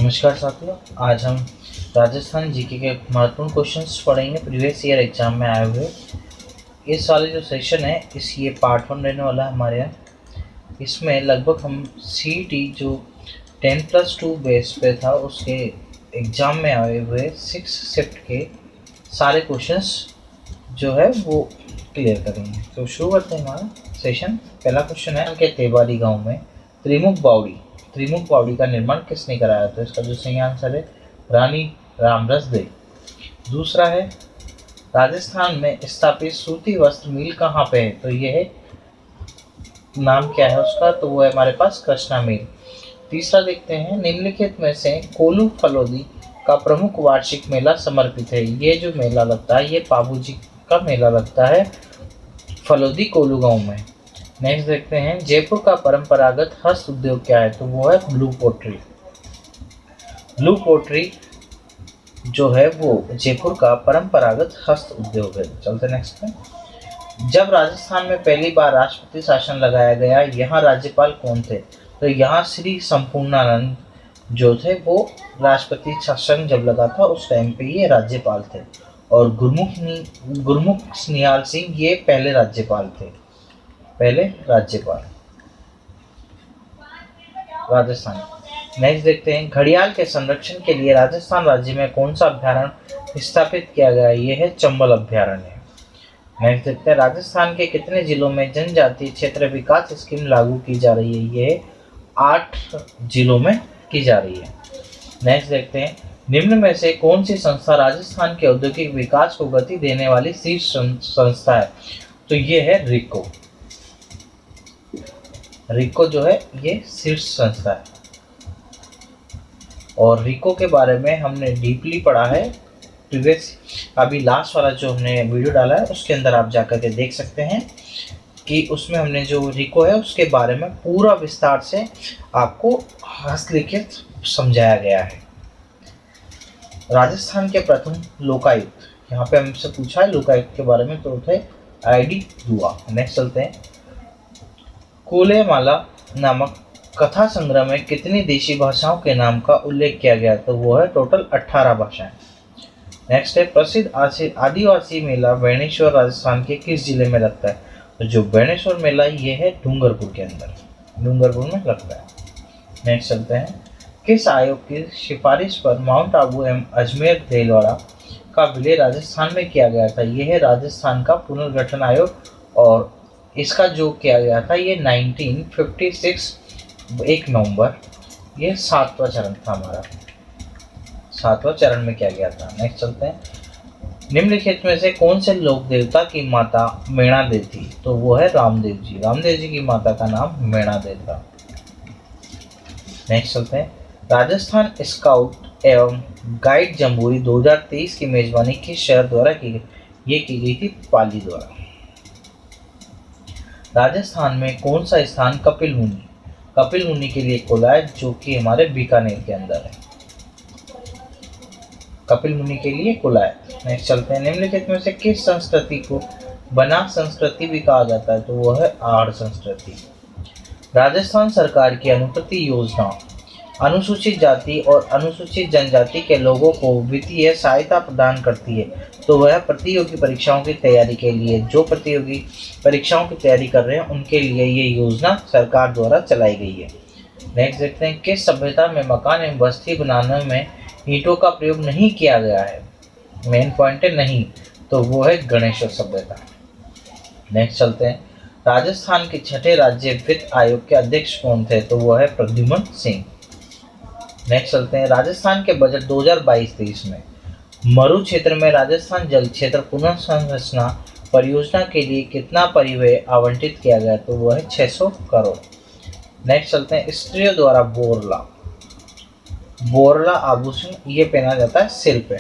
नमस्कार साथियों। आज हम राजस्थान जीके के महत्वपूर्ण क्वेश्चंस पढ़ेंगे प्रीवियस ईयर एग्जाम में आए हुए। इस वाले जो सेशन है ये पार्ट 1 रहने वाला है हमारे यहाँ। इसमें लगभग हम CET जो 10+2 बेस पे था उसके एग्ज़ाम में आए हुए 6 शिफ्ट के सारे क्वेश्चंस जो है वो क्लियर करेंगे। तो शुरू करते हैं हमारा सेशन। पहला क्वेश्चन है कि तेवारी गाँव में त्रिमुख बावड़ी का निर्माण किसने कराया? तो इसका जो सही आंसर है रानी रामरस दे। दूसरा है राजस्थान में स्थापित सूती वस्त्र मिल कहाँ पे है? तो ये है नाम क्या है उसका? तो वो है हमारे पास कृष्णा मिल। तीसरा देखते हैं निम्नलिखित में से कोल्लू फलोदी का प्रमुख वार्षिक मेला समर्पित है। ये जो मेला लगता है ये पाबूजी का मेला लगता है फलोदी कोल्लू गाँव में। नेक्स्ट देखते हैं जयपुर का परंपरागत हस्त उद्योग क्या है? तो वो है ब्लू पोट्री। ब्लू पोट्री जो है वो जयपुर का परंपरागत हस्त उद्योग है। चलते नेक्स्ट में। जब राजस्थान में पहली बार राष्ट्रपति शासन लगाया गया यहाँ राज्यपाल कौन थे? तो यहाँ श्री संपूर्णानंद जो थे वो राष्ट्रपति शासन जब लगा था उस टाइम पे ये राज्यपाल थे। और गुरमुख स्निहाल सिंह ये पहले राज्यपाल राजस्थान। नेक्स्ट देखते हैं घड़ियाल के संरक्षण के लिए राजस्थान राज्य में कौन सा अभ्यारण्य स्थापित किया गया? ये है चंबल अभ्यारण्य। नेक्स्ट देखते हैं राजस्थान के कितने जिलों में जनजातीय क्षेत्र विकास स्कीम लागू की जा रही है? ये 8 जिलों में की जा रही है। नेक्स्ट देखते हैं निम्न में से कौन सी संस्था राजस्थान के औद्योगिक विकास को गति देने वाली शीर्ष संस्था है? तो ये है रिको जो है ये शीर्ष संस्था है। और रिको के बारे में हमने डीपली पढ़ा है प्रीवियस, अभी लास्ट वाला जो हमने वीडियो डाला है उसके अंदर आप जाकर के देख सकते हैं कि उसमें हमने जो रिको है उसके बारे में पूरा विस्तार से आपको हस्तलिखित समझाया गया है। राजस्थान के प्रथम लोकायुक्त, यहाँ पे हमसे पूछा है लोकायुक्त के बारे में, तो थे ID दुआ। नेक्स्ट चलते हैं कोलेमाला नामक कथा संग्रह में कितनी देशी भाषाओं के नाम का उल्लेख किया गया? तो वो है टोटल 18 भाषाएं। नेक्स्ट है प्रसिद्ध आदिवासी मेला बेणेश्वर राजस्थान के किस जिले में लगता है? तो जो बेणेश्वर मेला ये है डूंगरपुर में लगता है। नेक्स्ट चलते हैं किस आयोग की सिफारिश पर माउंट आबू एवं अजमेर रेलवाड़ा का विलय राजस्थान में किया गया था? ये है राजस्थान का पुनर्गठन आयोग। और इसका जो किया गया था ये 1956 1 नवंबर, ये 7वां चरण था हमारा, 7वां चरण में किया गया था। नेक्स्ट चलते हैं निम्नलिखित में से कौन से लोक देवता की माता मेणादेवी थी? तो वो है रामदेव जी की माता का नाम मेणादेवी था। नेक्स्ट चलते हैं राजस्थान स्काउट एवं गाइड जम्बूरी 2023 की मेजबानी किस शहर द्वारा की गई? ये की गई थी पाली द्वारा। राजस्थान में कौन सा स्थान कपिल मुनि के लिए खोला है जो कि हमारे बीकानेर के अंदर है? कपिल मुनि के लिए खोला है। नेक्स्ट चलते हैं निम्नलिखित में से किस संस्कृति को बनाक संस्कृति भी कहा जाता है? तो वो है आहड़ संस्कृति। राजस्थान सरकार की अनुप्रति योजना अनुसूचित जाति और अनुसूचित जनजाति के लोगों को वित्तीय सहायता प्रदान करती है। तो वह प्रतियोगी परीक्षाओं की तैयारी के लिए, जो प्रतियोगी परीक्षाओं की तैयारी कर रहे हैं उनके लिए ये योजना सरकार द्वारा चलाई गई है। नेक्स्ट देखते हैं किस सभ्यता में मकान एवं बस्ती बनाने में ईंटों का प्रयोग नहीं किया गया है? मेन पॉइंट है नहीं, तो वो है गणेश्वर सभ्यता। नेक्स्ट चलते हैं राजस्थान के छठे राज्य वित्त आयोग के अध्यक्ष कौन थे? तो वो है प्रद्युम्न सिंह। नेक्स्ट चलते हैं राजस्थान के बजट 2022-23 में मरु क्षेत्र में राजस्थान जल क्षेत्र पुनर्संरचना परियोजना के लिए कितना परिव्यय आवंटित किया गया? तो वो है 600 करोड़। नेक्स्ट चलते हैं स्त्रियों द्वारा बोरला आभूषण ये पहना जाता है सिर पे।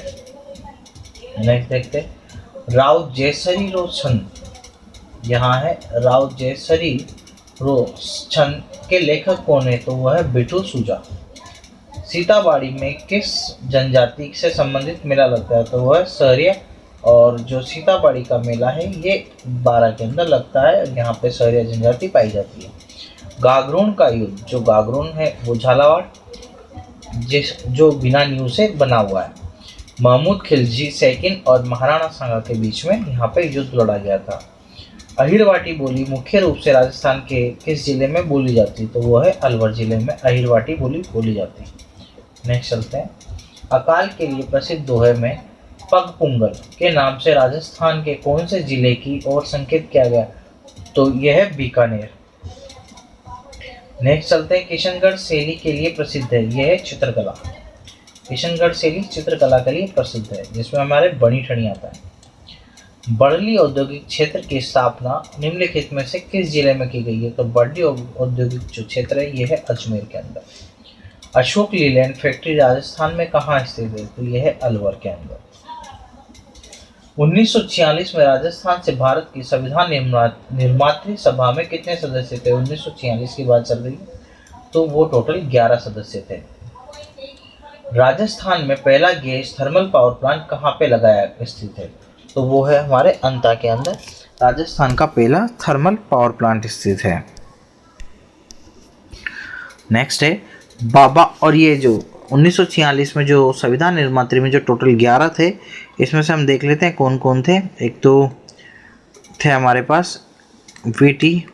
नेक्स्ट देखते हैं राव जयसरी रो छंद, यहाँ है राव जयसरी रो छंद के लेखक कौन है? तो वह है बिटू सुजा। सीताबाड़ी में किस जनजाति से संबंधित मेला लगता है? तो वह है सहरिया। और जो सीताबाड़ी का मेला है ये 12 के अंदर लगता है, यहाँ पे सहरिया जनजाति पाई जाती है। गागरोन का युद्ध, जो गागरोन है वो झालावाड़। जो बिना न्यू से बना हुआ है। महमूद खिलजी सेकंड और महाराणा सांगा के बीच में यहाँ पे युद्ध लड़ा गया था। अहिरवाटी बोली मुख्य रूप से राजस्थान के किस जिले में बोली जाती है? तो वो है अलवर जिले में अहिरवाटी बोली बोली जाती है। नेक्स्ट चलते हैं। अकाल के लिए प्रसिद्ध दोहे में पग पुंगल के नाम से राजस्थान के कौन से जिले की ओर संकेत किया गया? तो यह है बीकानेर। नेक्स्ट चलते हैं। किशनगढ़ शैली के लिए प्रसिद्ध है, यह है चित्रकला। किशनगढ़ शैली चित्रकला के लिए प्रसिद्ध है, जिसमें हमारे बनी ठनी आता है। बड़ली औद्योगिक क्षेत्र की स्थापना निम्नलिखित में से किस जिले में की गई है? तो बड़ली औद्योगिक जो क्षेत्र है यह है अजमेर के अंदर। अशोक लीलैंड फैक्ट्री राजस्थान में कहाँ स्थित है? तो यह है अलवर के अंदर। 1946 में राजस्थान से भारत की संविधान निर्मात्री सभा में कितने सदस्य थे? 1946 की बात चल रही है, तो वो टोटल 11 सदस्य थे। राजस्थान में पहला गैस थर्मल पावर प्लांट कहाँ पे लगाया स्थित है? तो वो है हमारे अंता के अंदर राजस्थान का पहला थर्मल पावर प्लांट स्थित है। नेक्स्ट है बाबा, और ये जो 1946 में जो संविधान निर्मात्री में जो टोटल 11 थे, इसमें से हम देख लेते हैं कौन कौन थे। एक तो थे हमारे पास वीटी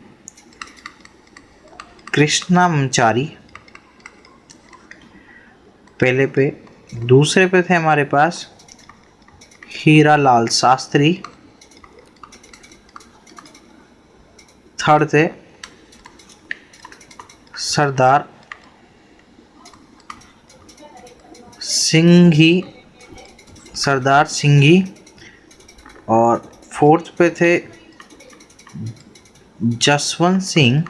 कृष्णामचारी पहले पे, दूसरे पे थे हमारे पास हीरालाल शास्त्री, थर्ड थे सरदार सिंघी, और फोर्थ पे थे जसवंत सिंह,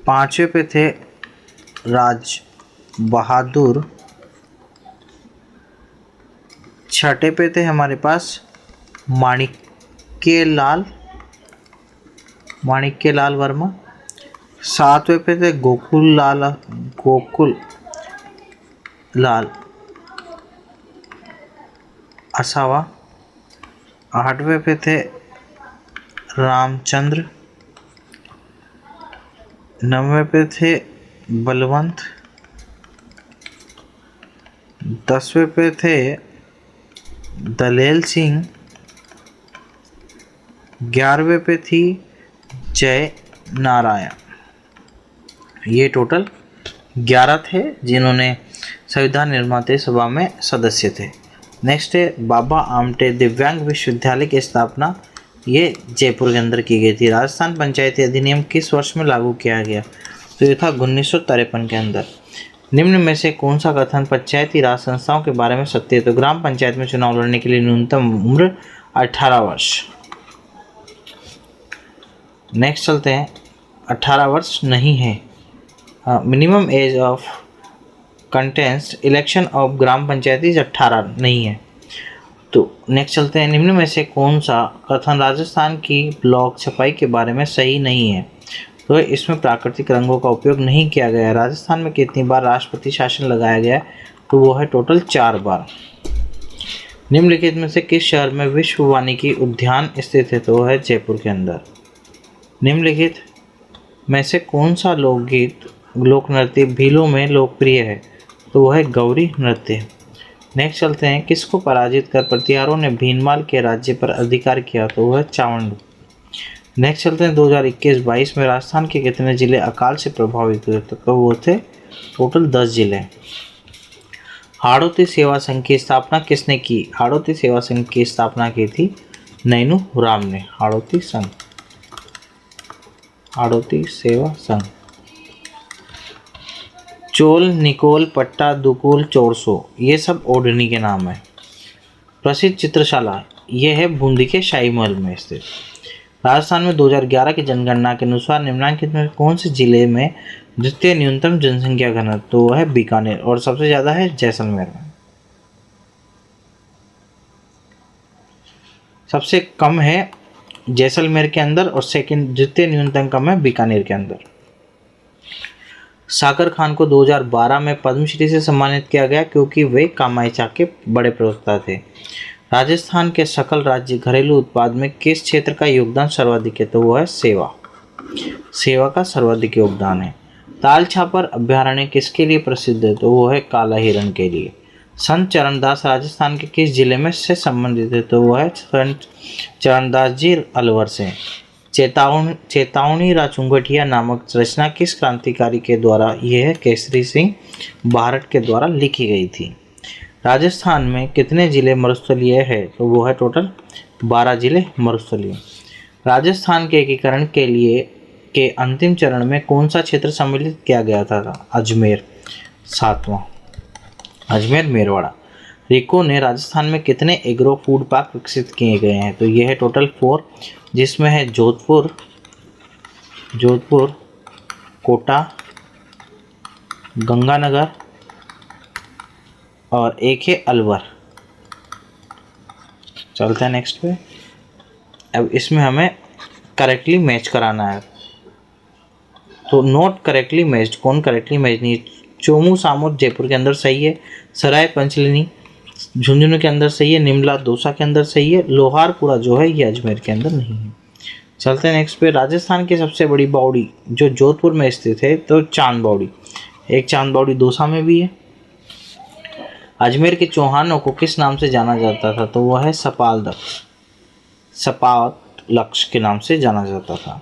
पांचवे पे थे राज बहादुर, छठे पे थे हमारे पास माणिक्य लाल वर्मा, सातवें पे थे गोकुल लाल असावा, आठवें पे थे रामचंद्र, नौवें पे थे बलवंत, 10वें पे थे दलेल सिंह, 11वें पे थी जय नारायण। ये टोटल 11 थे जिन्होंने संविधान निर्माता सभा में सदस्य थे। नेक्स्ट है बाबा आमटे दिव्यांग विश्वविद्यालय की स्थापना, ये जयपुर के अंदर की गई थी। राजस्थान पंचायती अधिनियम किस वर्ष में लागू किया गया? तो ये था 1953 के अंदर। निम्न में से कौन सा कथन पंचायती राज संस्थाओं के बारे में सत्य है? तो ग्राम पंचायत में चुनाव लड़ने के लिए न्यूनतम उम्र 18 वर्ष। नेक्स्ट चलते हैं। 18 वर्ष नहीं है। Minimum age of contest election of ग्राम पंचायती 18 नहीं है। तो नेक्स्ट चलते हैं। निम्न में से कौन सा कथन राजस्थान की ब्लॉक छपाई के बारे में सही नहीं है? तो इसमें प्राकृतिक रंगों का उपयोग नहीं किया गया है। राजस्थान में कितनी बार राष्ट्रपति शासन लगाया गया है? तो वो है टोटल 4 बार। निम्नलिखित में से किस शहर में विश्व वानिकी उद्यान स्थित है? तो वो है जयपुर के अंदर। निम्नलिखित में से कौन सा लोकगीत लोक नृत्य भीलों में लोकप्रिय है? तो वो है गौरी नृत्य। नेक्स्ट चलते हैं। किसको पराजित कर प्रतिहारों ने भीनमाल के राज्य पर अधिकार किया? तो वो है चावंड। नेक्स्ट चलते हैं। 2021-22 में राजस्थान के कितने जिले अकाल से प्रभावित हुए? तो वो थे टोटल 10 जिले। हाड़ौती सेवा संघ की स्थापना किसने की? हाड़ौती सेवा संघ की स्थापना की थी नैनू राम ने। हाड़ौती सेवा संघ। चोल, निकोल, पट्टा, दुकुल, चोरसो, ये सब ओढ़नी के नाम है। प्रसिद्ध चित्रशाला ये है बूंदी के शाही महल में स्थित। राजस्थान में 2011 की जनगणना के अनुसार निम्नलिखित में कौन से जिले में द्वितीय न्यूनतम जनसंख्या घनत्व? तो वो है बीकानेर, और सबसे ज़्यादा है जैसलमेर में। सबसे कम है जैसलमेर के अंदर, और सेकंड द्वितीय न्यूनतम कम है बीकानेर के अंदर। सागर खान को 2012 में पद्मश्री से सम्मानित किया गया क्योंकि वे कामायचा के बड़े प्रवक्ता थे। राजस्थान के सकल राज्य घरेलू उत्पाद में किस क्षेत्र का योगदान सर्वाधिक है? तो वो है सेवा का सर्वाधिक योगदान है। ताल छापर अभ्यारण्य किसके लिए प्रसिद्ध है? तो वो है काला हिरण के लिए। संत चरणदास राजस्थान के किस जिले में से संबंधित है? तो वो है संत चरणदास जी अलवर से। चेतावनी राचुंगटिया नामक रचना किस क्रांतिकारी के द्वारा, यह है केसरी सिंह भारत के द्वारा लिखी गई थी। राजस्थान में कितने जिले मरुस्थलीय है? तो वो है टोटल 12 जिले मरुस्थलीय। राजस्थान के एकीकरण के लिए के अंतिम चरण में कौन सा क्षेत्र सम्मिलित किया गया था? अजमेर, 7वां अजमेर मेरवाड़ा। रिको ने राजस्थान में कितने एग्रो फूड पार्क विकसित किए गए हैं? तो यह है टोटल 4, जिसमें है जोधपुर, कोटा, गंगानगर और एक है अलवर। चलते हैं नेक्स्ट पे। अब इसमें हमें करेक्टली मैच कराना है, तो नोट करेक्टली मैच्ड, कौन करेक्टली मैच नहीं? चोमू सामोद जयपुर के अंदर सही है, सराय पंचलिनी झुंझुनू के अंदर सही है, निमला दौसा के अंदर सही है, लोहारपुरा जो है ये अजमेर के अंदर नहीं है। चलते हैं नेक्स्ट पे। राजस्थान की सबसे बड़ी बावड़ी जो जोधपुर में स्थित है तो चांद बावड़ी, एक चांद बावड़ी दौसा में भी है। अजमेर के चौहानों को किस नाम से जाना जाता था? तो वह है सपालक्ष के नाम से जाना जाता था।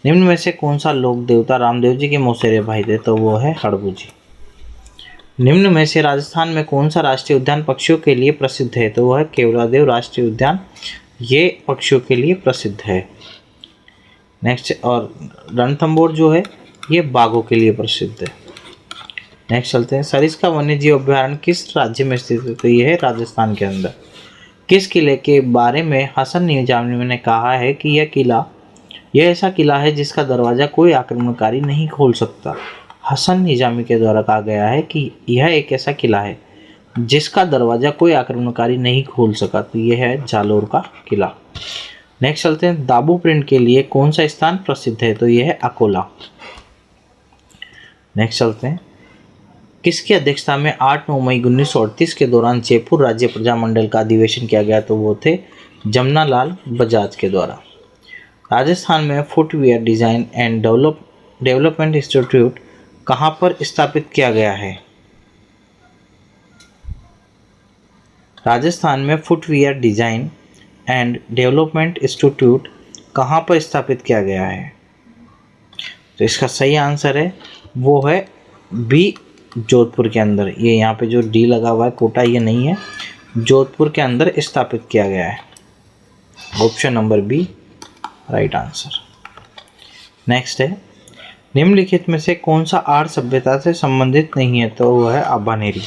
निम्न में से कौन सा लोक देवता रामदेव जी के मौसेरे भाई थे? तो वो है हड़बू जी। निम्न में से राजस्थान में कौन सा राष्ट्रीय उद्यान पक्षियों के लिए प्रसिद्ध है? तो वह है केवलादेव राष्ट्रीय उद्यान, ये पक्षियों के लिए प्रसिद्ध है। नेक्स्ट, और रणथंभौर जो है ये बाघों के लिए प्रसिद्ध है। नेक्स्ट चलते हैं। सरिस्का वन्य जीव अभ्यारण्य किस राज्य में स्थित है? तो यह है राजस्थान के अंदर। किस किले के बारे में हसन निजामी ने कहा है कि यह ऐसा किला है जिसका दरवाज़ा कोई आक्रमणकारी नहीं खोल सकता? हसन निजामी के द्वारा कहा गया है कि यह एक ऐसा किला है जिसका दरवाज़ा कोई आक्रमणकारी नहीं खोल सका, तो यह है जालोर का किला। नेक्स्ट चलते हैं। दाबू प्रिंट के लिए कौन सा स्थान प्रसिद्ध है? तो यह है अकोला। नेक्स्ट चलते हैं। किसकी अध्यक्षता में 8-9 मई 1938 के दौरान जयपुर राज्य प्रजामंडल का अधिवेशन किया गया? तो वो थे जमनालाल बजाज के द्वारा। राजस्थान में footwear design and development institute कहाँ पर स्थापित किया गया है? राजस्थान में footwear design and development institute कहाँ पर स्थापित किया गया है? तो इसका सही आंसर है वो है बी, जोधपुर के अंदर। ये यहाँ पे जो डी लगा हुआ है कोटा, ये नहीं है, जोधपुर के अंदर स्थापित किया गया है। Option number B right answer. Next है। निम्नलिखित में से कौन सा आर्य सभ्यता से संबंधित नहीं है? तो वह है आबानेरी।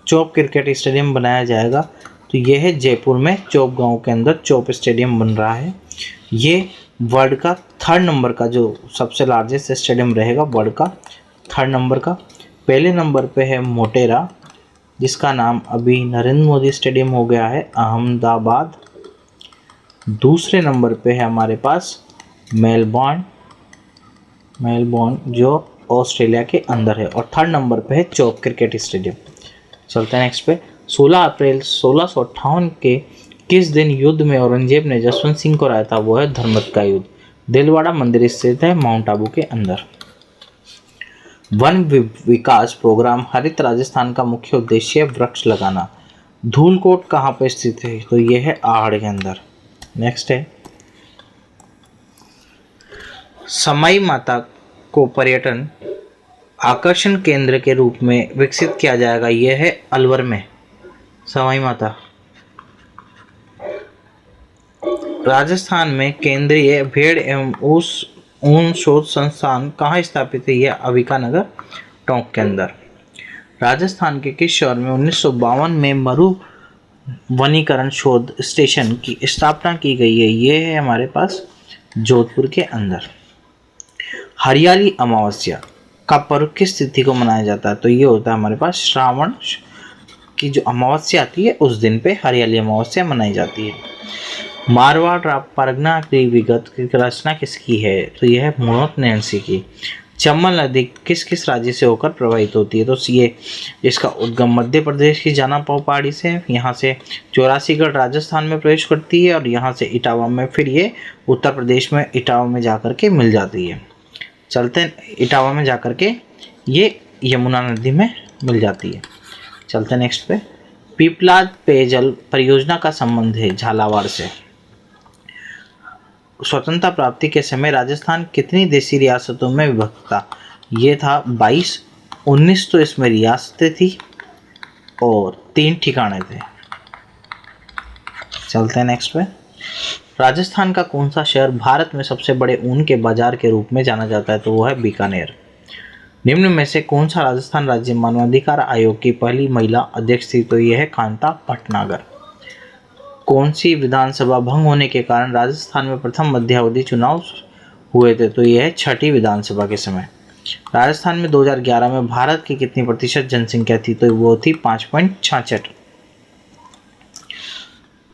चौप क्रिकेट स्टेडियम बनाया जाएगा, तो यह है जयपुर में चौप गांव के अंदर चौप स्टेडियम बन रहा है। ये वर्ल्ड का 3rd नंबर का जो सबसे लार्जेस्ट स्टेडियम रहेगा, वर्ल्ड का 3rd नंबर का। पहले नंबर पे है मोटेरा, जिसका नाम अभी नरेंद्र मोदी स्टेडियम हो गया है, अहमदाबाद। दूसरे नंबर पे है हमारे पास मेलबोर्न जो ऑस्ट्रेलिया के अंदर है, और 3rd नंबर पे है चौप क्रिकेट स्टेडियम। चलते हैं नेक्स्ट पे। 16 अप्रैल 1658 के किस दिन युद्ध में औरंगजेब ने जसवंत सिंह को हराया था? वो है धर्मत का युद्ध। दिलवाड़ा मंदिर स्थित है माउंट आबू के अंदर। वन विकास प्रोग्राम हरित राजस्थान का मुख्य उद्देश्य वृक्ष लगाना। धूलकोट कहाँ पर स्थित है? तो यह है आहड़ के अंदर। नेक्स्ट है। समाई माता को पर्यटन आकर्षण केंद्र के रूप में विकसित किया जाएगा, यह है अलवर में समाई माता। राजस्थान में केंद्रीय भेड़ एवं ऊन शोध संस्थान कहाँ स्थापित है? यह अविकानगर टोंक के अंदर। राजस्थान के किस शहर में 1952 में मरु वनीकरण शोध स्टेशन की स्थापना की गई है? यह है हमारे पास जोधपुर के अंदर। हरियाली अमावस्या का पर्व किस तिथि को मनाया जाता है? तो ये होता है हमारे पास श्रावण की जो अमावस्या आती है उस दिन पे हरियाली अमावस्या मनाई जाती है। मारवाड़ परगना की विगत की रचना किसकी है? तो यह है मुणोत नैन्सी की। चंबल नदी किस किस राज्य से होकर प्रवाहित होती है? तो ये इसका उद्गम मध्य प्रदेश की जानापाव पहाड़ी से, यहाँ से 84गढ़ राजस्थान में प्रवेश करती है, और यहाँ से इटावा में फिर ये उत्तर प्रदेश में इटावा में जाकर के मिल जाती है। चलते हैं इटावा में जाकर के ये यमुना नदी में मिल जाती है। चलते हैं नेक्स्ट पे। पीपलाद पेयजल परियोजना का संबंध है झालावाड़ से। स्वतंत्रता प्राप्ति के समय राजस्थान कितनी देशी रियासतों में विभक्त था? ये था 22। 19 तो इसमें रियासतें थी और 3 ठिकाने थे। चलते हैं नेक्स्ट पे। राजस्थान का कौन सा शहर भारत में सबसे बड़े ऊन के बाजार के रूप में जाना जाता है? तो वो है बीकानेर। निम्न में से कौन सा राजस्थान राज्य मानवाधिकार आयोग की पहली महिला अध्यक्ष थी? तो यह है कांता भटनागर। कौन सी विधानसभा भंग होने के कारण राजस्थान में प्रथम मध्यावधि चुनाव हुए थे? तो यह है 6ठी विधानसभा के समय। राजस्थान में 2011 में भारत की कितनी प्रतिशत जनसंख्या थी? तो वो थी 5.66।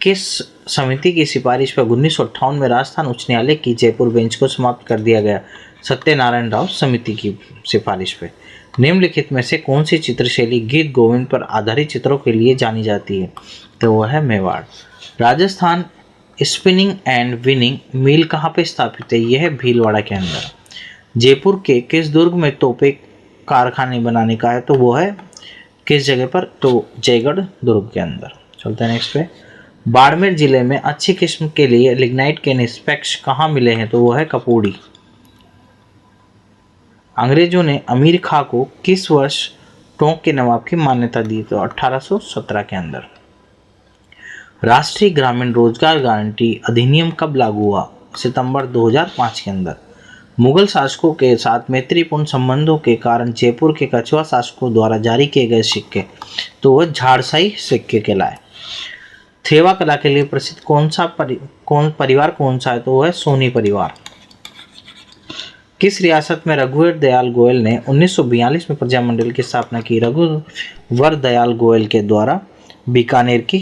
किस समिति की सिफारिश पर 1958 में राजस्थान उच्च न्यायालय की जयपुर बेंच को समाप्त कर दिया गया? सत्यनारायण राव समिति की सिफारिश पे। निम्नलिखित में से कौन सी चित्रशैली गीत गोविंद पर आधारित चित्रों के लिए जानी जाती है? तो वह है Mewar. Rajasthan spinning and weaving mill कहाँ पे स्थापित है? यह है भीलवाड़ा के अंदर। जयपुर के किस दुर्ग में तोपे कारखाने बनाने का है? तो वो है किस जगह पर? तो जयगढ़ दुर्ग के अंदर। चलते हैं नेक्स्ट पे। बाड़मेर जिले में अच्छी किस्म के लिए लिग्नाइट के निष्पक्ष कहाँ मिले हैं? तो वो है कपूड़ी। अंग्रेजों ने अमीर खां को किस वर्ष टोंक के नवाब की मान्यता दी? तो 1817 के अंदर। राष्ट्रीय ग्रामीण रोजगार गारंटी अधिनियम कब लागू हुआ? सितंबर 2005 के अंदर। मुगल शासकों के साथ मैत्रीपूर्ण संबंधों के कारण जयपुर के कछुआ शासकों द्वारा जारी किए गए सिक्के, तो वह झाड़साई सिक्के कहलाए। थेवा कला के लिए प्रसिद्ध परिवार कौन सा है? तो वह है सोनी परिवार। किस रियासत में रघुवर दयाल गोयल ने 1942 में प्रजामंडल की स्थापना की? रघुवर दयाल गोयल के द्वारा बीकानेर की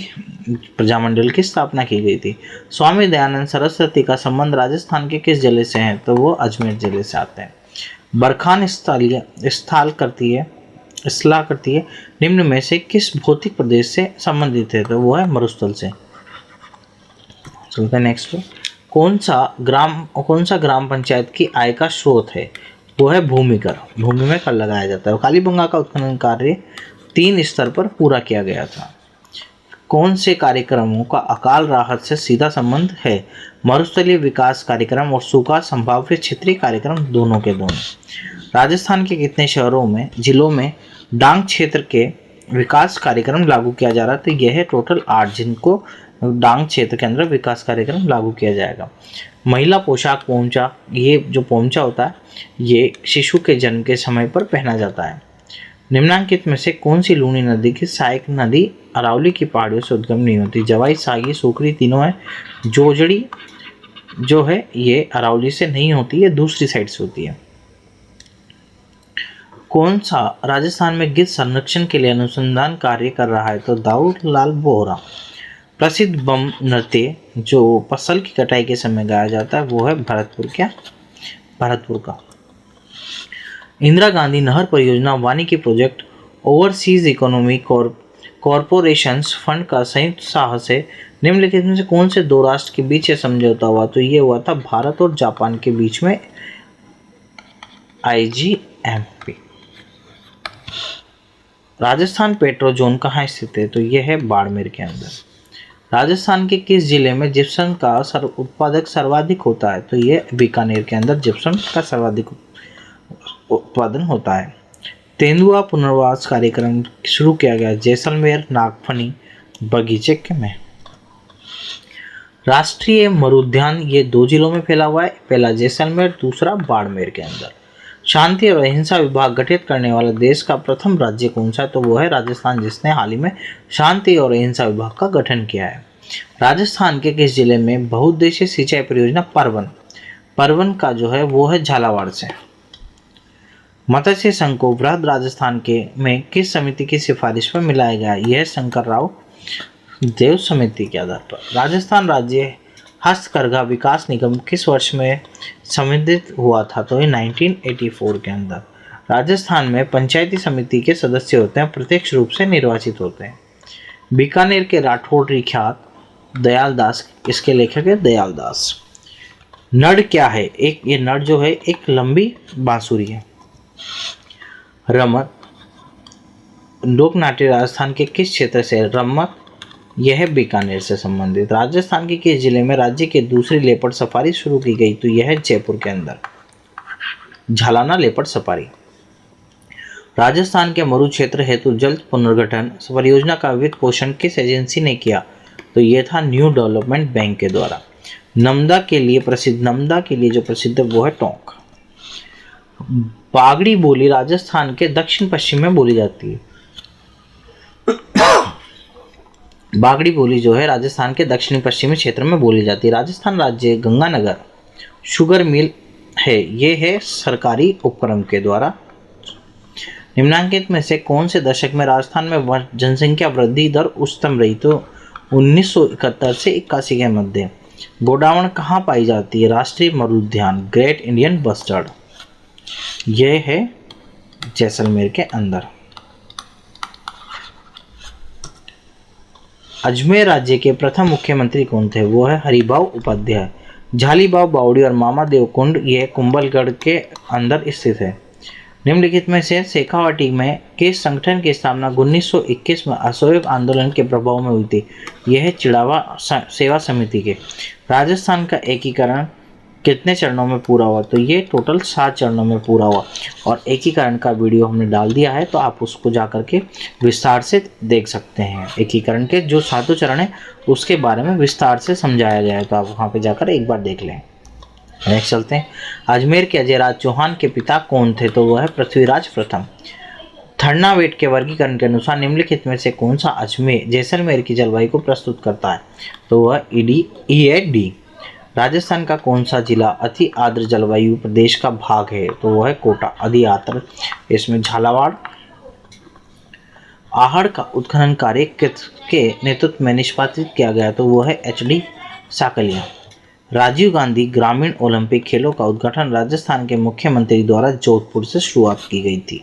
प्रजामंडल की स्थापना की गई थी। स्वामी दयानंद सरस्वती का संबंध राजस्थान के किस जिले से है? तो वो अजमेर जिले से आते हैं। बरखान इस्लाह करती है निम्न में से किस भौतिक प्रदेश से संबंधित है? तो वो है मरुस्थल से। चलते हैं नेक्स्ट पे। कौन सा ग्राम पंचायत की आय का स्रोत है? वो है भूमि कर। भूमि में कर लगाया जाता है। कालीबंगा का उत्खनन कार्य 3 स्तर पर पूरा किया गया था। कौन से कार्यक्रमों का अकाल राहत से सीधा संबंध है? मरुस्थलीय विकास कार्यक्रम और सूखा संभाव्य क्षेत्रीय कार्यक्रम दोनों के दोनों। राजस्थान के कितने जिलों में डांग क्षेत्र के विकास कार्यक्रम लागू किया जा रहा है? तो यह है टोटल 8 जिनको डांग क्षेत्र के अंदर विकास कार्यक्रम लागू किया जाएगा। महिला पोशाक पोंचा, ये जो पोंचा होता है ये शिशु के जन्म के समय पर पहना जाता है। निम्नांकित में से कौन सी लूनी नदी की सहायक नदी अरावली की पहाड़ियों से उद्गम नहीं होती? जवाई, सागी, सूकरी तीनों है। जोजड़ी जो है ये अरावली से नहीं होती, ये दूसरी साइड से होती है। कौन सा राजस्थान में गिद्ध संरक्षण के लिए अनुसंधान कार्य कर रहा है? तो दाऊद लाल बोहरा। प्रसिद्ध बम नृत्य जो फसल की कटाई के समय गाया जाता है वो है भरतपुर का। इंदिरा गांधी नहर परियोजना वानिकी project overseas economy corporations fund का संयुक्त साहस है। निम्नलिखित में से कौन से 2 राष्ट्र के बीच यह समझौता हुआ? तो ये हुआ था भारत और जापान के बीच में IGMP। राजस्थान पेट्रो जोन कहाँ स्थित है? तो यह है बाड़मेर के अंदर। राजस्थान के किस जिले में जिप्सम का उत्पादक सर्वाधिक होता है? तो ये बीकानेर के अंदर जिप्सम का सर्वाधिक उत्पादन होता है। तेंदुआ पुनर्वास कार्यक्रम शुरू किया गया जैसलमेर नागफनी बगीचे में। राष्ट्रीय मरुद्यान ये 2 जिलों में फैला हुआ है, पहला जैसलमेर, दूसरा बाड़मेर के अंदर। शांति और अहिंसा विभाग गठित करने वाला देश का प्रथम राज्य कौन सा है? तो वो है राजस्थान, जिसने हाल ही में शांति और अहिंसा विभाग का गठन किया है। राजस्थान के किस जिले में बहुउद्देशीय सिंचाई परियोजना परवन का जो है वो है झालावाड़ से। मत्स्य संघ को वृहद राजस्थान में किस समिति की सिफारिश पर मिलाया गया? यह शंकरराव देव समिति के आधार पर। राजस्थान राज्य हस्तकरघा विकास निगम किस वर्ष में संविधित हुआ था? तो ये 1984 के अंदर। राजस्थान में पंचायती समिति के सदस्य होते हैं, प्रत्यक्ष रूप से निर्वाचित होते हैं। बीकानेर के राठौड़ी ख्यात दयाल दास, इसके लेखक है दयाल दास। नड़ क्या है? एक ये नड़ जो है एक लंबी बांसुरी है। रमत, लोक नाट्य राजस्थान के किस क्षेत्र से? रमत यह बीकानेर से संबंधित। राजस्थान के किस जिले में राज्य के दूसरी लेपर्ड सफारी शुरू की गई? तो यह जयपुर के अंदर झालाना लेपर्ड सफारी। राजस्थान के मरु क्षेत्र हेतु जल पुनर्गठन परियोजना का वित्त पोषण किस एजेंसी ने किया? तो यह था न्यू डेवलपमेंट बैंक के द्वारा। नमदा के लिए जो प्रसिद्ध है वो है टोंक। बागड़ी बोली राजस्थान के दक्षिण पश्चिम में बोली जाती है। बागड़ी बोली जो है राजस्थान के दक्षिणी पश्चिमी क्षेत्र में बोली जाती है। राजस्थान राज्य गंगानगर शुगर मिल है, ये है सरकारी उपक्रम के द्वारा। निम्नांकित में से कौन से दशक में राजस्थान में जनसंख्या वृद्धि दर उच्चतम रही? तो 1971 से 81 के मध्य। गोडावण कहाँ पाई जाती है? राष्ट्रीय मरुद्यान ग्रेट इंडियन बस्टर्ड, यह है जैसलमेर के अंदर। अजमेर राज्य के प्रथम मुख्यमंत्री कौन थे? वो है हरिभाऊ उपाध्याय। झालीबाव बावड़ी और मामादेव कुंड यह कुंभलगढ़ के अंदर स्थित है। निम्नलिखित में से शेखावाटी में किस संगठन की स्थापना 1921 में असहयोग आंदोलन के प्रभाव में हुई थी? यह चिड़ावा सेवा समिति के। राजस्थान का एकीकरण कितने चरणों में पूरा हुआ? तो ये टोटल 7 चरणों में पूरा हुआ और एकीकरण का वीडियो हमने डाल दिया है, तो आप उसको जाकर के विस्तार से देख सकते हैं। एकीकरण के जो 7 चरण है उसके बारे में विस्तार से समझाया गया है, तो आप वहाँ पे जाकर एक बार देख लें। नेक्स्ट चलते हैं। अजमेर के अजयराज चौहान के पिता कौन थे? तो वह है पृथ्वीराज प्रथम। थर्नावेट के वर्गीकरण के अनुसार निम्नलिखित में से कौन सा जैसलमेर की जलवायु को प्रस्तुत करता है? तो वह डी। राजस्थान का कौन सा जिला अति आर्द्र जलवायु प्रदेश का भाग है? तो वह है कोटा अति आर्द्र। इसमें झालावाड़। आहड़ का उत्खनन कार्य के नेतृत्व में निष्पादित किया गया? तो वह है HD साकलिया। राजीव गांधी ग्रामीण ओलंपिक खेलों का उद्घाटन राजस्थान के मुख्यमंत्री द्वारा जोधपुर से शुरुआत की गई थी।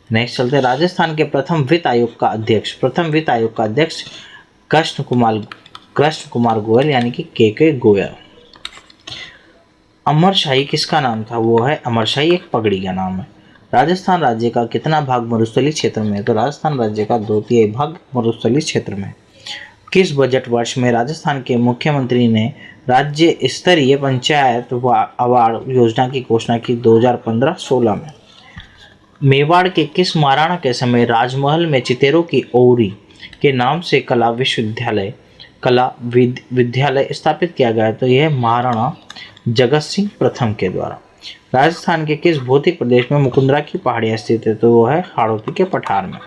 नेक्स्ट चलते हैं। राजस्थान के प्रथम वित्त आयोग का अध्यक्ष कृष्ण कुमार गोयल यानी कि के गोयल। अमरशाही किसका नाम था? वो है अमरशाही एक पगड़ी का नाम है। राजस्थान राज्य का कितना भाग मरुस्थलीय क्षेत्र में है? तो राजस्थान राज्य का 2/3 भाग मरुस्थलीय क्षेत्र में। किस बजट वर्ष में राजस्थान के मुख्यमंत्री ने राज्य स्तरीय पंचायत अवार्ड योजना की घोषणा की? 2015-16 में। मेवाड़ के किस महाराणा के समय राजमहल में चितेरों की ओरी के नाम से कला विद्यालय स्थापित किया गया? तो यह महाराणा जगत सिंह प्रथम के द्वारा। राजस्थान के किस भौतिक प्रदेश में मुकुंदरा की पहाड़ियां स्थित है? तो वह है हाड़ौती के पठार में।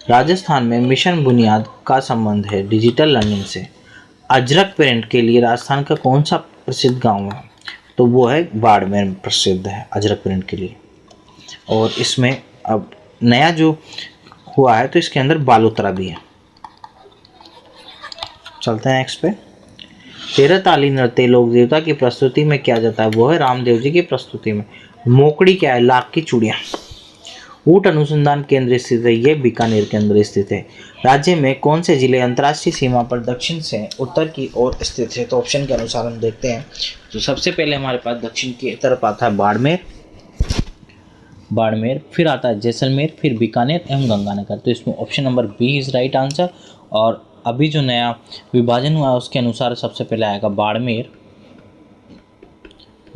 राजस्थान में मिशन बुनियाद का संबंध है डिजिटल लर्निंग से। अजरक प्रिंट के लिए राजस्थान का कौन सा प्रसिद्ध गांव है? तो वो है बाड़मेर प्रसिद्ध है अजरक प्रिंट के लिए। और इसमें अब नया जो हुआ है तो इसके अंदर बालोतरा भी है। चलते हैं नेक्स्ट पे। 13 ताली नृत्य लोक देवता की प्रस्तुति में किया जाता है? वो है रामदेव जी की प्रस्तुति में। मोकड़ी क्या है? लाख की चूड़ियाँ। ऊंट अनुसंधान केंद्र स्थित है? ये बीकानेर के अंदर स्थित है। राज्य में कौन से जिले अंतर्राष्ट्रीय सीमा पर दक्षिण से उत्तर की ओर स्थित है? तो ऑप्शन के अनुसार हम देखते हैं। तो सबसे पहले हमारे पास दक्षिण की तरफ आता है बाड़मेर, फिर आता है जैसलमेर, फिर बीकानेर एवं गंगानगर। तो इसमें option number B is right answer. और अभी जो नया विभाजन हुआ है उसके अनुसार सबसे पहले आएगा बाड़मेर,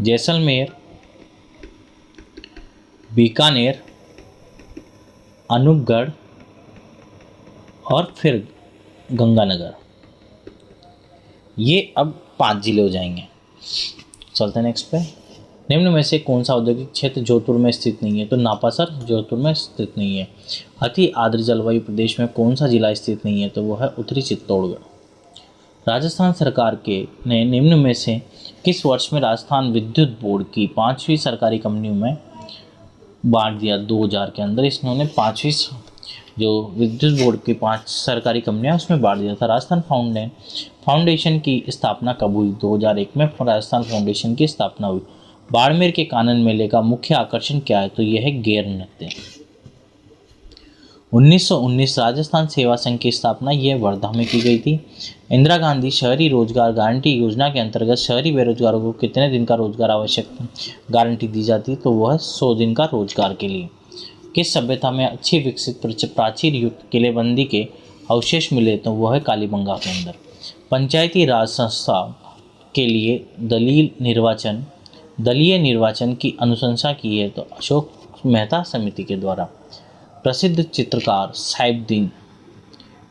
जैसलमेर, बीकानेर, अनूपगढ़ और फिर गंगानगर। ये अब 5 जिले हो जाएंगे। चलते हैं नेक्स्ट पे। निम्न में से कौन सा औद्योगिक क्षेत्र जोधपुर में स्थित नहीं है? तो नापासर जोधपुर में स्थित नहीं है। अति आर्द्र जलवायु प्रदेश में कौन सा जिला स्थित नहीं है? तो वह है उत्तरी चित्तौड़गढ़। राजस्थान सरकार के ने निम्न में से किस वर्ष में राजस्थान विद्युत बोर्ड की 5वीं सरकारी कंपनियों में बांट दिया? 2000 के अंदर इन्होंने 5वीं जो विद्युत बोर्ड की 5 सरकारी कंपनियां उसमें बांट दिया था। राजस्थान फाउंडेशन की स्थापना कब हुई? 2001 में राजस्थान फाउंडेशन की स्थापना हुई। बाड़मेर के कानन मेले का मुख्य आकर्षण क्या है? तो यह है गेर नृत्य। 1919 राजस्थान सेवा संघ की स्थापना यह वर्धा में की गई थी। इंदिरा गांधी शहरी रोजगार गारंटी योजना के अंतर्गत शहरी बेरोजगारों को कितने दिन का रोजगार आवश्यक गारंटी दी जाती है, तो वह 100 दिन का रोजगार के लिए। किस सभ्यता में अच्छी विकसित प्राचीर युक्त किलेबंदी के अवशेष मिले, तो वह है कालीबंगा के अंदर। पंचायती राज संस्था के लिए दलीय निर्वाचन की अनुशंसा की है, तो अशोक मेहता समिति के द्वारा। प्रसिद्ध चित्रकार साहिबुद्दीन,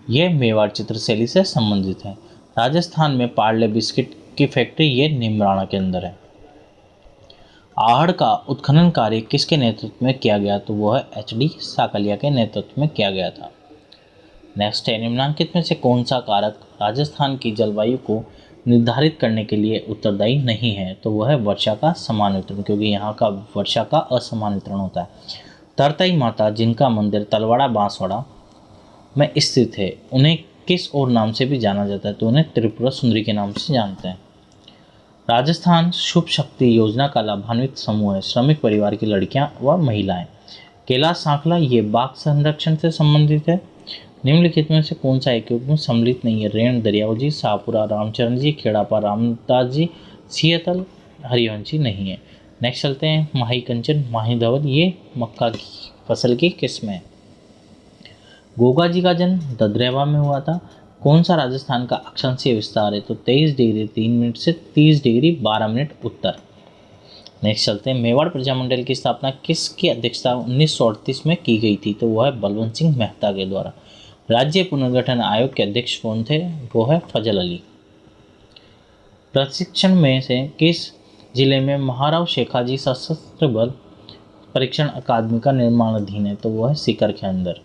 यह मेवाड़ चित्रशैली से संबंधित है। राजस्थान में पार्ले बिस्किट की फैक्ट्री ये निमराना के अंदर है। आहड़ का उत्खनन कार्य किसके नेतृत्व में किया गया, तो वह HD साकलिया के नेतृत्व में किया गया था। नेक्स्ट है, निम्नलिखित में से कौन सा कारक राजस्थान की जलवायु को निर्धारित करने के लिए उत्तरदायी नहीं है, तो वह है वर्षा का समान वितरण, क्योंकि यहाँ का वर्षा का असमान वितरण होता है। तरतई माता, जिनका मंदिर तलवाड़ा बांसवाड़ा में स्थित है, उन्हें किस और नाम से भी जाना जाता है, तो उन्हें त्रिपुरा सुंदरी के नाम से जानते हैं। राजस्थान शुभ शक्ति योजना का लाभान्वित समूह है श्रमिक परिवार की लड़कियां व महिलाएं। कैलाश सांखला ये बाघ संरक्षण से संबंधित है। निम्नलिखित में से कौन सा एक में सम्मिलित नहीं है, रेण दरियाव जी, शाहपुरा रामचरण जी, खेड़ापा रामदास जी, सियतल हरिवंशी नहीं है। नेक्स्ट चलते हैं, माही कंचन माही धवल, ये मक्का की फसल की किस्म है। गोगा जी का जन्म ददरेवा में हुआ था। कौन सा राजस्थान का अक्षांशीय विस्तार है, तो 23 डिग्री 3 मिनट से 30 डिग्री 12 मिनट उत्तर। नेक्स्ट चलते हैं, मेवाड़ प्रजामंडल की स्थापना किसकी अध्यक्षता 1938 में की गई थी, तो वह है बलवंत सिंह मेहता के द्वारा। राज्य पुनर्गठन आयोग के अध्यक्ष कौन थे, वो है फजल अली। प्रशिक्षण में से किस जिले में महाराव शेखाजी सशस्त्र बल परीक्षण अकादमी का निर्माण अधीन है, तो वह है सीकर के अंदर,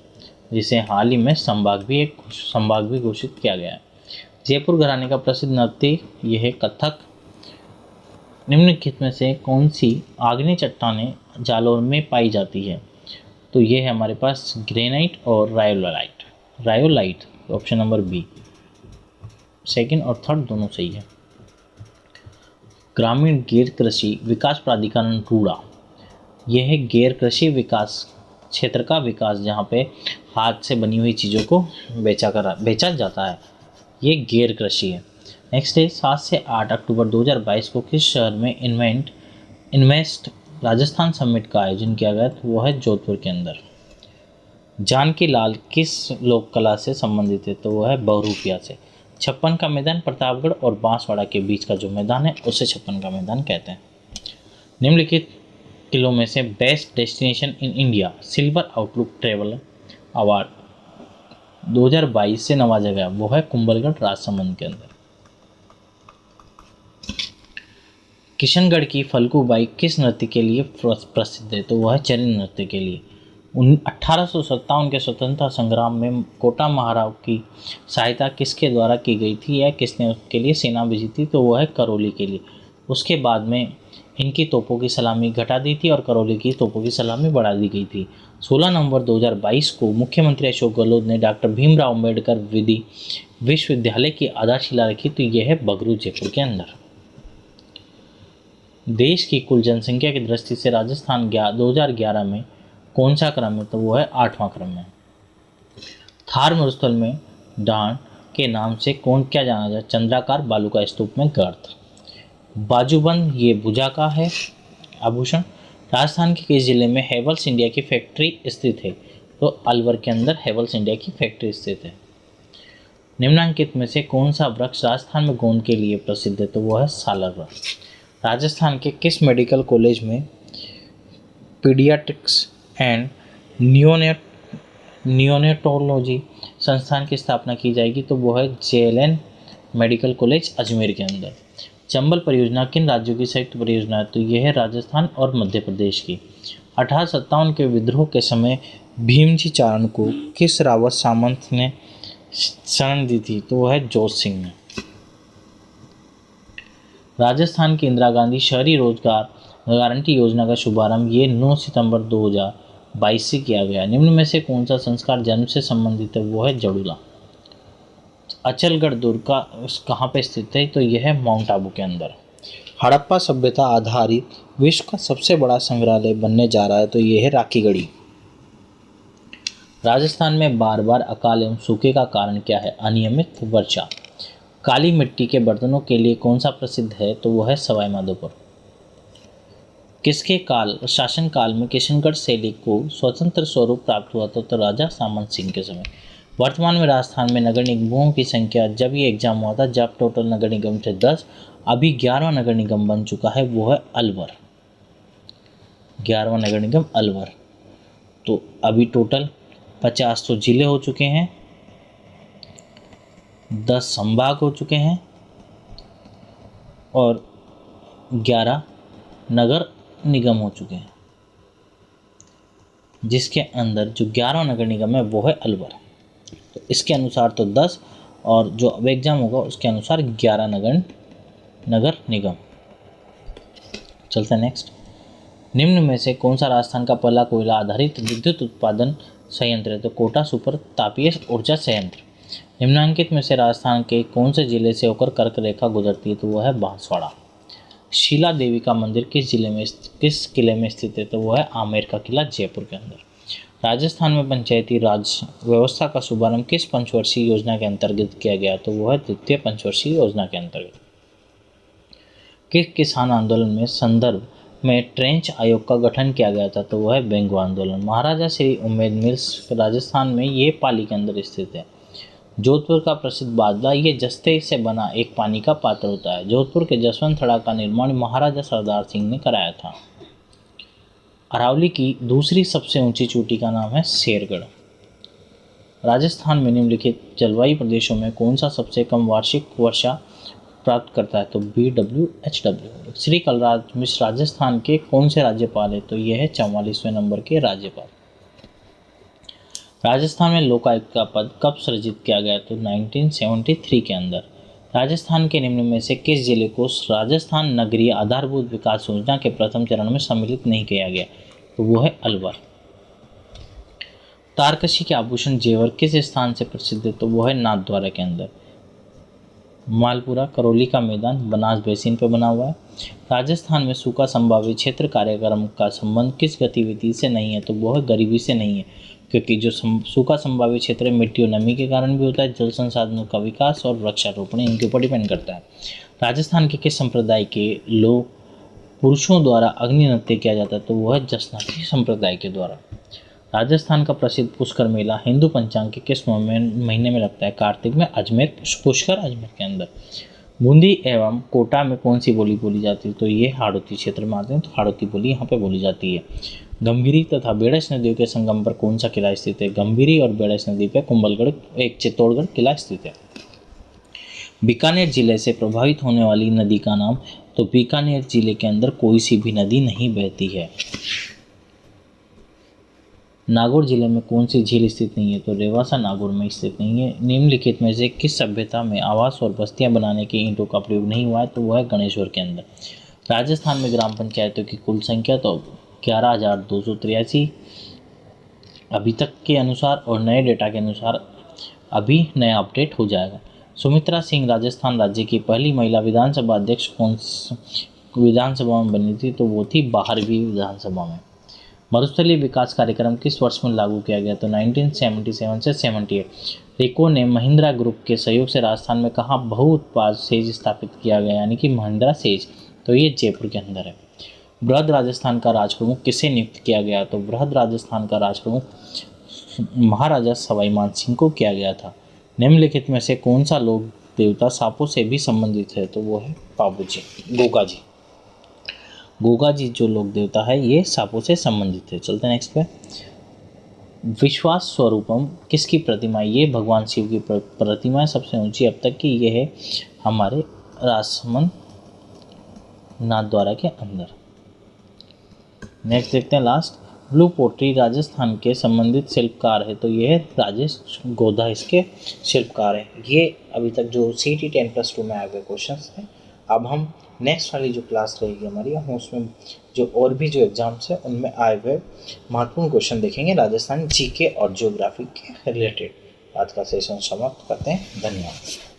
जिसे हाल ही में संभाग भी घोषित किया गया है। जयपुर घराने का प्रसिद्ध नृत्य यह है कथक। निम्नलिखित में से कौन सी आग्नेय चट्टानें जालौर में पाई जाती है, तो ये है हमारे पास ग्रेनाइट और rhyolite option number B. Second और थर्ड दोनों सही है। ग्रामीण गैर कृषि विकास प्राधिकरण रूड़ा, यह है गैर कृषि विकास क्षेत्र का विकास, जहाँ पे हाथ से बनी हुई चीज़ों को बेचा जाता है, ये गैर कृषि है। नेक्स्ट है, 7 से 8 अक्टूबर 2022 को किस शहर में इन्वेस्ट राजस्थान समिट का आयोजन किया गया, तो वो है जोधपुर के अंदर। जानकी लाल किस लोक कला से संबंधित है, तो वह है बहुरूपिया से। 56 का मैदान प्रतापगढ़ और बांसवाड़ा के बीच का जो मैदान है उसे 56 का मैदान कहते हैं। निम्नलिखित किलों में से best destination in India silver outlook travel award 2022 से नवाजा गया, वो है कुंभलगढ़ राजसमंद के अंदर। किशनगढ़ की फल्गुबाई किस नृत्य के लिए प्रसिद्ध है, तो वह है चरण नृत्य के लिए। 1857 के स्वतंत्रता संग्राम में कोटा महाराव की सहायता किसके द्वारा की गई थी या किसने उसके लिए सेना भेजी थी, तो वह है करौली के लिए। उसके बाद में इनकी तोपों की सलामी घटा दी थी और करौली की तोपों की सलामी बढ़ा दी गई थी। 16 नवंबर 2022 को मुख्यमंत्री अशोक गहलोत ने डॉक्टर भीमराव अम्बेडकर विधि विश्वविद्यालय की आधारशिला रखी, तो यह है बगरू जयपुर के अंदर। देश की कुल जनसंख्या की दृष्टि से राजस्थान 2011 में कौन सा क्रम है, तो वो है 8वां क्रम में। थार मरुस्थल में डांड के नाम से क्या जाना जाए, चंद्राकार बालू का स्तूप में गर्त। बाजूबंद ये भुजा का है आभूषण। राजस्थान के किस जिले में हेवल्स इंडिया की फैक्ट्री स्थित है, तो अलवर के अंदर हेवल्स इंडिया की फैक्ट्री स्थित है। निम्नलिखित में से कौन सा वृक्ष राजस्थान में गोंद के लिए प्रसिद्ध है, तो वह है सालर वृक्ष। राजस्थान के किस मेडिकल कॉलेज में पीडियाट्रिक्स एंड नियोनेटोलॉजी संस्थान की स्थापना की जाएगी, तो वो है JLN मेडिकल कॉलेज अजमेर के अंदर। चंबल परियोजना किन राज्यों की संयुक्त परियोजना है, तो यह है राजस्थान और मध्य प्रदेश की। 1857 के विद्रोह के समय भीमजी चारण को किस रावत सामंत ने शरण दी थी, तो वह है जोत सिंह ने। राजस्थान की इंदिरा गांधी शहरी रोजगार गारंटी योजना का शुभारंभ ये 9 सितंबर 2022 से किया गया। निम्न में से कौन सा संस्कार जन्म से संबंधित है, वो है जड़ूला। अचलगढ़ दुर्ग का कहाँ पे स्थित है, तो यह है माउंट आबू के अंदर। हड़प्पा सभ्यता आधारित विश्व का सबसे बड़ा संग्रहालय बनने जा रहा है, तो यह है राखीगढ़ी। राजस्थान में बार बार अकाल एवं सूखे का कारण क्या है? अनियमित वर्षा। काली मिट्टी के बर्तनों के लिए कौन सा प्रसिद्ध है? तो वो है सवाई माधोपुर। किसके शासन काल में किशनगढ़ शैली को स्वतंत्र स्वरूप प्राप्त हुआ था? तो राजा सामंत सिंह के समय। वर्तमान में राजस्थान में नगर निगमों की संख्या, जब ये एग्जाम हुआ था, जब टोटल नगर निगम थे 10, अभी 11वां नगर निगम बन चुका है, वो है अलवर। 11वां नगर निगम अलवर। तो अभी टोटल 50 तो जिले हो चुके हैं, 10 संभाग हो चुके हैं और 11 नगर निगम हो चुके हैं, जिसके अंदर जो 11वां नगर निगम है वो है अलवर। तो इसके अनुसार तो 10 और जो अब एग्जाम होगा उसके अनुसार 11 नगर निगम। चलते हैं नेक्स्ट। निम्न में से कौन सा राजस्थान का पहला कोयला आधारित विद्युत उत्पादन संयंत्र है? तो कोटा सुपर तापीय ऊर्जा संयंत्र। निम्नांकित में से राजस्थान के कौन से जिले से होकर कर्क रेखा गुजरती है? तो वह है बांसवाड़ा। शीला देवी का मंदिर किस किले में स्थित है? तो वह है आमेर का किला, जयपुर के अंदर। राजस्थान में पंचायती राज व्यवस्था का शुभारंभ किस पंचवर्षीय योजना के अंतर्गत किया गया? तो वह है द्वितीय पंचवर्षीय योजना के अंतर्गत। किस किसान आंदोलन में संदर्भ में ट्रेंच आयोग का गठन किया गया था? तो वह है बेंगो आंदोलन। महाराजा श्री उम्मेद मिल्स राजस्थान में ये पाली के अंदर स्थित है। जोधपुर का प्रसिद्ध बादला, ये जस्ते से बना एक पानी का पात्र होता है। जोधपुर के जसवंत थड़ा का निर्माण महाराजा सरदार सिंह ने कराया था। अरावली की दूसरी सबसे ऊंची चोटी का नाम है शेरगढ़। राजस्थान में निम्नलिखित जलवायु प्रदेशों में कौन सा सबसे कम वार्षिक वर्षा प्राप्त करता है? तो BWHW। श्री कलराज मिश्र राजस्थान के कौन से राज्यपाल है? तो यह है 44वें नंबर के राज्यपाल। राजस्थान में लोकायुक्त का पद कब सृजित किया गया? तो 1973 के अंदर। राजस्थान के निम्न में से किस जिले को राजस्थान नगरीय आधारभूत विकास योजना के प्रथम चरण में सम्मिलित नहीं किया गया? तो वो है अलवर। तारकशी के आभूषण जेवर किस स्थान से प्रसिद्ध है? तो वो है नाथद्वारा के अंदर। मालपुरा करौली का मैदान बनास बेसिन पर बना हुआ है। राजस्थान में सूखा संभावित क्षेत्र कार्यक्रम का संबंध किस गतिविधि से नहीं है? तो वो है गरीबी से नहीं है, क्योंकि जो सूखा संभावित क्षेत्र मिट्टी और नमी के कारण भी होता है। जल संसाधनों का विकास और वृक्षारोपण इनके ऊपर डिपेंड करता है। राजस्थान के किस संप्रदाय के लोग पुरुषों द्वारा अग्नि नृत्य किया जाता है? तो वह है जसनाती संप्रदाय के द्वारा। राजस्थान का प्रसिद्ध पुष्कर मेला हिंदू पंचांग के किस महीने में लगता है? कार्तिक में। अजमेर पुष्कर अजमेर के अंदर। बूंदी एवं कोटा में कौन सी बोली जाती है? तो ये हाड़ौती क्षेत्र में आते हैं, तो हाड़ौती बोली यहाँ पे बोली जाती है। गंभीरी तथा बेड़स नदियों के संगम पर कौन सा किला स्थित है? गंभीरी और बेड़स नदी पर चित्तौड़गढ़ किला स्थित है। बीकानेर जिले से प्रभावित होने वाली नदी का नाम? तो बीकानेर जिले के अंदर कोई सी भी नदी नहीं बहती है। नागौर जिले में कौन सी झील स्थित नहीं है? तो रेवासा नागौर में स्थित नहीं है। निम्नलिखित में से किस सभ्यता में आवास और बस्तियां बनाने के ईंटों का प्रयोग नहीं हुआ है? तो वह है गणेश्वर के अंदर। राजस्थान में ग्राम पंचायतों की कुल संख्या तो 11,283 अभी तक के अनुसार, और नए डेटा के अनुसार अभी नया अपडेट हो जाएगा। सुमित्रा सिंह राजस्थान राज्य की पहली महिला विधानसभा अध्यक्ष कौन विधानसभा में बनी थी? तो वो थी 12वीं विधानसभा में। मरुस्थलीय विकास कार्यक्रम किस वर्ष में लागू किया गया? तो 1977 से 78। रेको ने महिंद्रा ग्रुप के सहयोग से राजस्थान में कहाँ बहु उत्पाद सेज स्थापित किया गया, यानी कि महिंद्रा सेज? तो ये जयपुर के अंदर है। बृहद राजस्थान का राजप्रमुख किसे नियुक्त किया गया? तो बृहद राजस्थान का राजप्रमुख महाराजा सवाई मानसिंह को किया गया था। निम्नलिखित में से कौन सा लोक देवता सांपों से भी संबंधित है? तो वो है बाबू जी, गोगा जी। गोगा जी जो लोक देवता है ये सांपों से संबंधित है। चलते हैं नेक्स्ट पे। विश्वास स्वरूपम किसकी प्रतिमा? ये भगवान शिव की प्रतिमा सबसे ऊंची अब तक की, ये है हमारे राजसमंद नाथद्वारा के अंदर। नेक्स्ट देखते हैं लास्ट। ब्लू पोट्री राजस्थान के संबंधित शिल्पकार है, तो ये है राजेश गोधा इसके शिल्पकार है। ये अभी तक जो CT 10+2 में आए हुए क्वेश्चन हैं। अब हम नेक्स्ट वाली जो क्लास रहेगी हमारी, हम उसमें जो और भी जो एग्जाम्स है उनमें आए हुए महत्वपूर्ण क्वेश्चन देखेंगे राजस्थान GK और ज्योग्राफी के रिलेटेड। आज का सेशन समाप्त करते हैं। धन्यवाद।